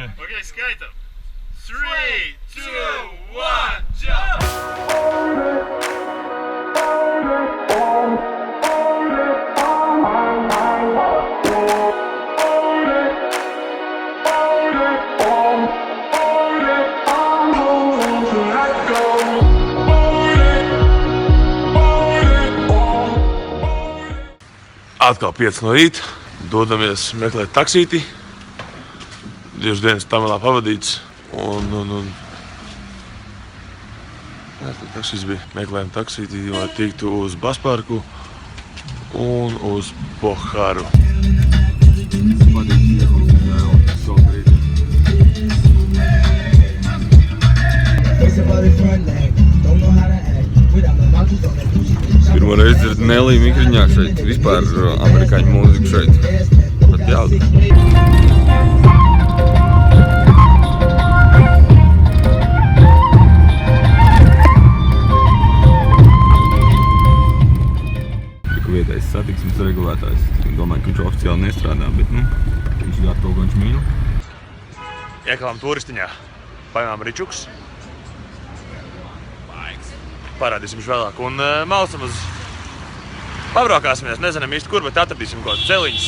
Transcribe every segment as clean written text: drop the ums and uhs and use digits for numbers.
Nē. Ok, skaitam. 3, 2, 1, jump! Atkal 5 no rīta, dodamies meklēt taksīti. 2 dienas Tamelā pavadīts. Jā, tad taksīs bija. Meklējām taksīti, lai tiktu uz Basparku un uz Poharu. Pirmo reizi dzird Nelī Mikriņā šeit, vispār amerikāņu mūziku šeit. Pat jaudri. Tiku vietējais satiksmes regulētājs. Domāju, ka viņš oficiāli nestrādā, bet viņš dara to, ko viņš mīl. Iekāpām turistiņā, paņēmām ričuks. Parādīsim viņš vēlāk un maucam uz... Pabraukāsimies, nezinām īsti kur, bet atradīsim kaut kāds celiņus.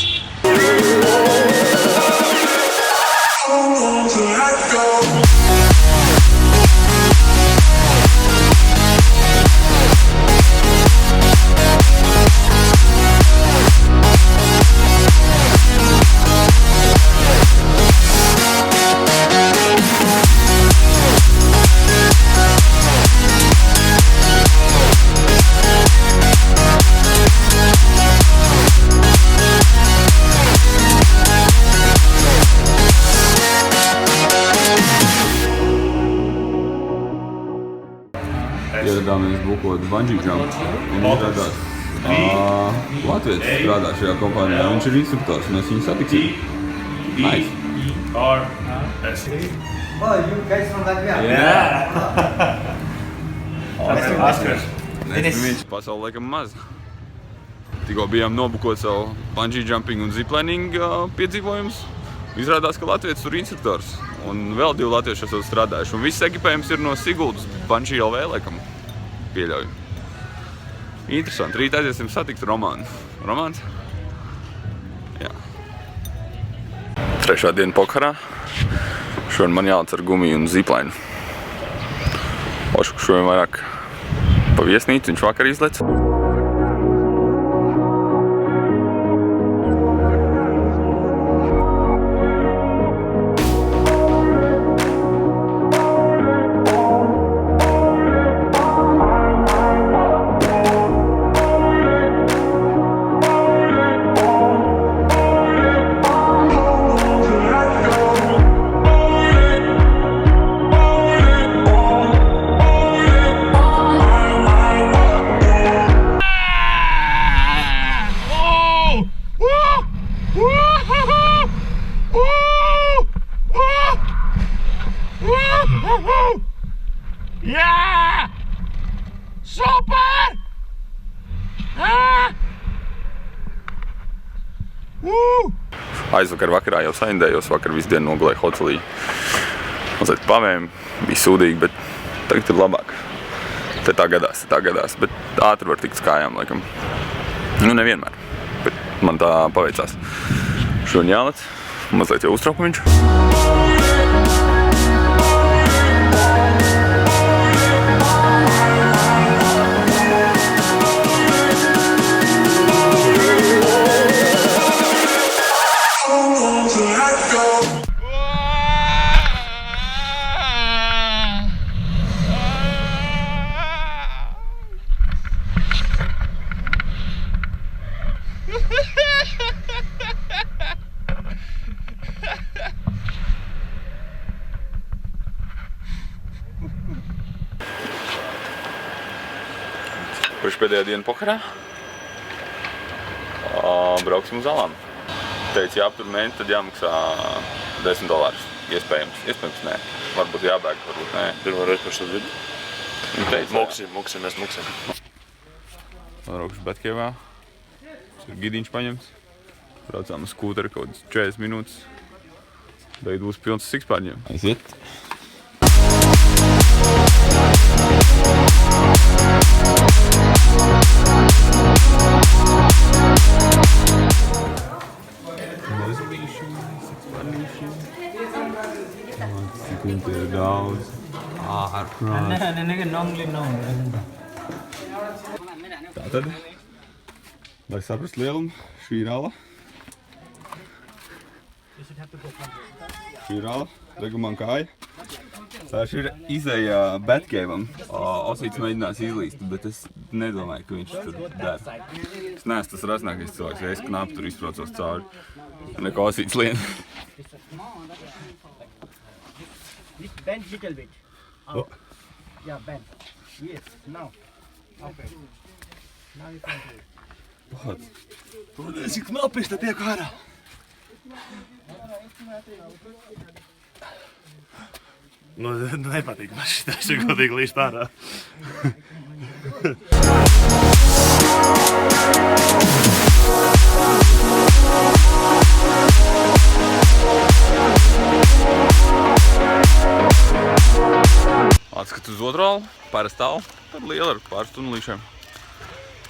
Ieradāmies bukot bungee jump un izrādās Latvijas strādā šajā kompānijā. Viņš ir instruktors, mēs viņu satiksim. Nice. E-R-S. Oh, you guys from Latvia? Yeah! Askars. Viņš pasauli laikam maz. Tikko bijām nobukot savu bungee jumping un ziplining piedzīvojumus. Izrādās, ka Latvijas tur instruktors. Un vēl 2 latvieši esot strādājuši. Un viss ekipējums ir no Siguldas Bungee LV laikam. Pieļauju. Interesanti. Rīt aiziesim satikt Romānu. Romāns? Jā. 3. diena Poharā. Šodien man jālec ar gumiju un ziplainu. Ošuku šodien vairāk pa viesnīcu, viņš vakar izlec. Jā! Super! Aizvakar vakarā jau saindējos, vakar visu dienu nogulēju hotelī. Mazliet pavēm, bija sūdīgi, bet tagad ir labāk. Te tā gadās, bet ātri var tikt uz kājām, laikam. Nu, nevienmēr, bet man tā paveicās. Šodien jālec, mazliet jau uztraukumiņš. Pēdējā diena Poharā. Brauksim uz alām. Teica, jāaptur mēnesi, tad jāmaksā $10. Iespējams nē. Varbūt jābēg, varbūt nē. Pirmo reizi par šo vidu. Viņa teica, Moksim. Braukšu Batkievā. Gidiņš paņemts. Braucām uz skūteri kaut 40 minūtes. Tagad būs pilns sikspārņiem. Aiziet. Cik viņi te ir daudz. Tātad, lai saprast lielumu, šī ir ala. Šī ir ala, regu man kāja. Šī ir izēja Batcave'am. Osīts mēģinās izlīst, bet es nedomāju, ka viņš tur dara. Es neesmu tas rasnākais cilvēks, ja es knapi tur izbraucos cauri. Neko Osīts lien. Bend little bit. Yeah, bend. Yes, now. Okay. Now you can do it. Paldies, cik knapi es te tieku ārā. Nu, nepatīk man šitais, ja godīgi līst ārā. Atskatu uz otru alu, parasti alu, tad liela ar pāris tunelīšiem.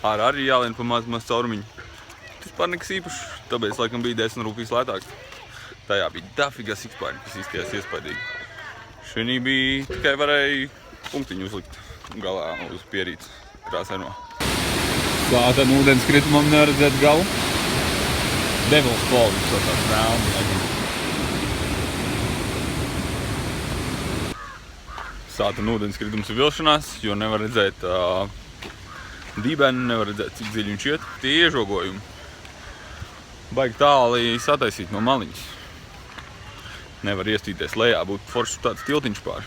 Ārā arī jālien pa maz caurumiņu. Tas par nekas īpašs, tāpēc laikam bija 10 rūpīs lētāk. Tajā bija dafiga sikspārņi, kas izskatījās iespaidīgi. Šinī bija tikai varēja punktiņu uzlikt galā uz pierītes krāsaino. Tātad ūdens kritumam neredzēt galu. Devil's Fall, viņš to tāds vēlmi. Sātana ūdenskritums ir vilšanās, jo nevar redzēt dībeni, nevar redzēt, cik dziļi viņš iet. Tie iežogojumi baigi tāli sataisīt no maliņas. Nevar iestīties lejā, būtu foršs tāds tiltiņš pāri.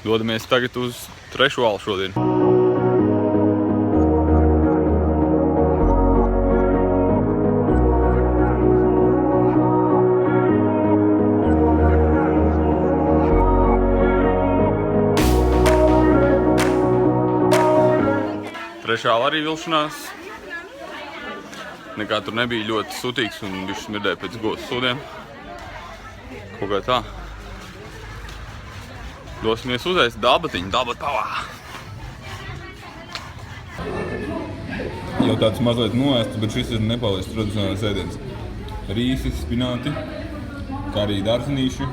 Dodamies tagad uz trešo alu šodien. Trešā ala arī vilšanās. Nekā tur nebija ļoti sutīgs un bišķi smirdēja pēc gostas sūdiem. Kaut kā tā. Dosimies uzēst dabatiņu, dabat pavā! Jau tāds mazliet noēsts, bet šis ir nepālieši tradicionāls ēdiens. Rīsi, spināti, kā arī dārzenīši,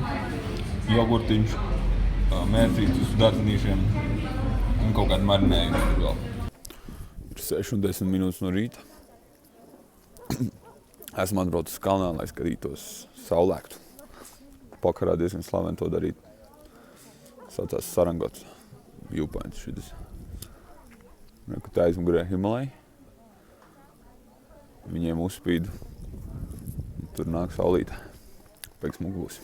jogurtiņš, mērcītis uz dārzenīšiem un kaut kādi marinējumi tur vēl. 6 un 10 minūtes no rīta. Esmu atbraucis kalnā, lai skatītos saulēktu. Pakarā diezgan slaveni to darīt. Saucās Sarangots viewpoint šitas. Kad aizmugurē Himalai. Viņiem uzspīd. Tur nāk saulīte. Pēc smuki būs.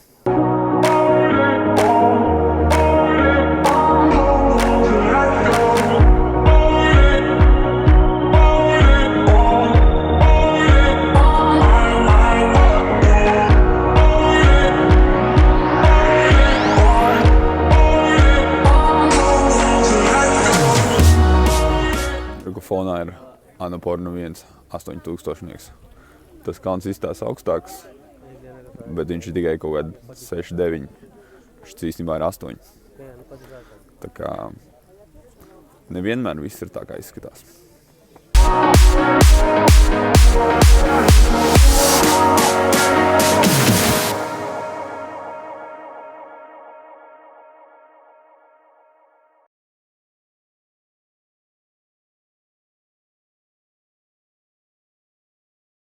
Fonā ir Annapurna 1 8000. Tas kalns izstās augstāks, bet viņš ir tikai kaut kādi 6-9. Šis īstenībā ir 8. Tā kā nevienmēr viss ir tā, kā izskatās.